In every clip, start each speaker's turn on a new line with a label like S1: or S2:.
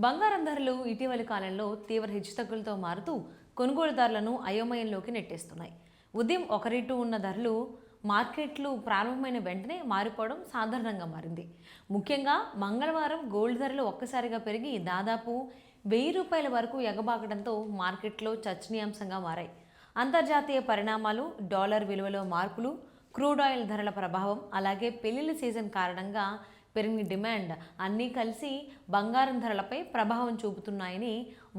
S1: బంగారం ధరలు ఇటీవలి కాలంలో తీవ్ర హెచ్చుతగ్గులతో మారుతూ కొనుగోలుదారులను అయోమయంలోకి నెట్టేస్తున్నాయి. ఉదయం ఒకరిటూ ఉన్న ధరలు మార్కెట్లు ప్రారంభమైన వెంటనే మారిపోవడం సాధారణంగా మారింది. ముఖ్యంగా మంగళవారం గోల్డ్ ధరలు ఒక్కసారిగా పెరిగి దాదాపు ₹1000 వరకు ఎగబాకడంతో మార్కెట్లో చర్చనీయాంశంగా మారాయి. అంతర్జాతీయ పరిణామాలు, డాలర్ విలువలో మార్పులు, క్రూడ్ ఆయిల్ ధరల ప్రభావం, అలాగే పెళ్లిళ్ల సీజన్ కారణంగా పెరిగిన డిమాండ్ అన్నీ కలిసి బంగారం ధరలపై ప్రభావం చూపుతున్నాయని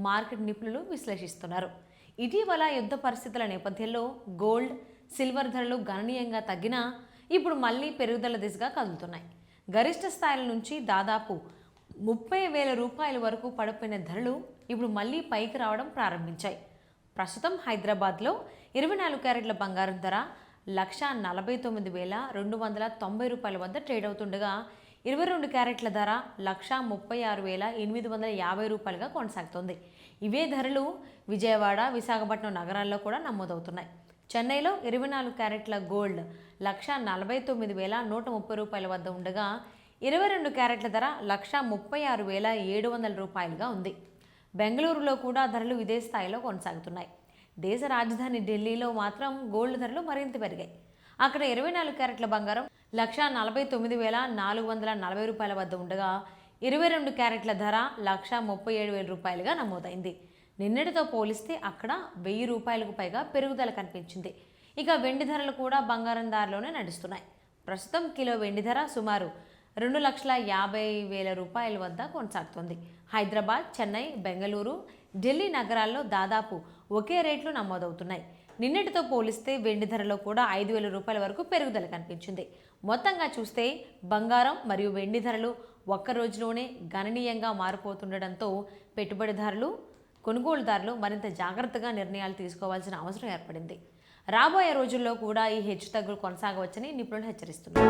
S1: మార్కెట్ నిపుణులు విశ్లేషిస్తున్నారు. ఇటీవల యుద్ధ పరిస్థితుల నేపథ్యంలో గోల్డ్, సిల్వర్ ధరలు గణనీయంగా తగ్గినా ఇప్పుడు మళ్ళీ పెరుగుదల దిశగా కదులుతున్నాయి. గరిష్ట స్థాయిల నుంచి దాదాపు ₹30,000 వరకు పడిపోయిన ధరలు ఇప్పుడు మళ్ళీ పైకి రావడం ప్రారంభించాయి. ప్రస్తుతం హైదరాబాద్లో 24 క్యారెట్ల బంగారం ధర ₹1,49,290 వద్ద ట్రేడ్ అవుతుండగా 22 క్యారెట్ల ధర ₹1,36,850గా కొనసాగుతోంది. ఇవే ధరలు విజయవాడ, విశాఖపట్నం నగరాల్లో కూడా నమోదవుతున్నాయి. చెన్నైలో 24 క్యారెట్ల గోల్డ్ ₹1,49,130 వద్ద ఉండగా 22 క్యారెట్ల ధర ₹1,36,700గా ఉంది. బెంగళూరులో కూడా ధరలు ఇదే స్థాయిలో కొనసాగుతున్నాయి. దేశ రాజధాని ఢిల్లీలో మాత్రం గోల్డ్ ధరలు మరింత పెరిగాయి. అక్కడ 24 క్యారెట్ల బంగారం ₹1,49,440 వద్ద ఉండగా 22 క్యారెట్ల ధర ₹1,37,000గా నమోదైంది. నిన్నటితో పోలిస్తే అక్కడ ₹1,000కు పైగా పెరుగుదల కనిపించింది. ఇక వెండి ధరలు కూడా బంగారం దారిలోనే నడుస్తున్నాయి. ప్రస్తుతం కిలో వెండి ధర సుమారు ₹2,50,000 వద్ద కొనసాగుతోంది. హైదరాబాద్, చెన్నై, బెంగళూరు, ఢిల్లీ నగరాల్లో దాదాపు ఒకే రేట్లు నమోదవుతున్నాయి. నిన్నటితో పోలిస్తే వెండి ధరలో కూడా ₹5,000 వరకు పెరుగుదల కనిపించింది. మొత్తంగా చూస్తే బంగారం మరియు వెండి ధరలు ఒక్క రోజులోనే గణనీయంగా మారిపోతుండటంతో పెట్టుబడిదారులు, కొనుగోలుదారులు మరింత జాగ్రత్తగా నిర్ణయాలు తీసుకోవాల్సిన అవసరం ఏర్పడింది. రాబోయే రోజుల్లో కూడా ఈ హెచ్చుతగ్గులు కొనసాగవచ్చని నిపుణులు హెచ్చరిస్తున్నారు.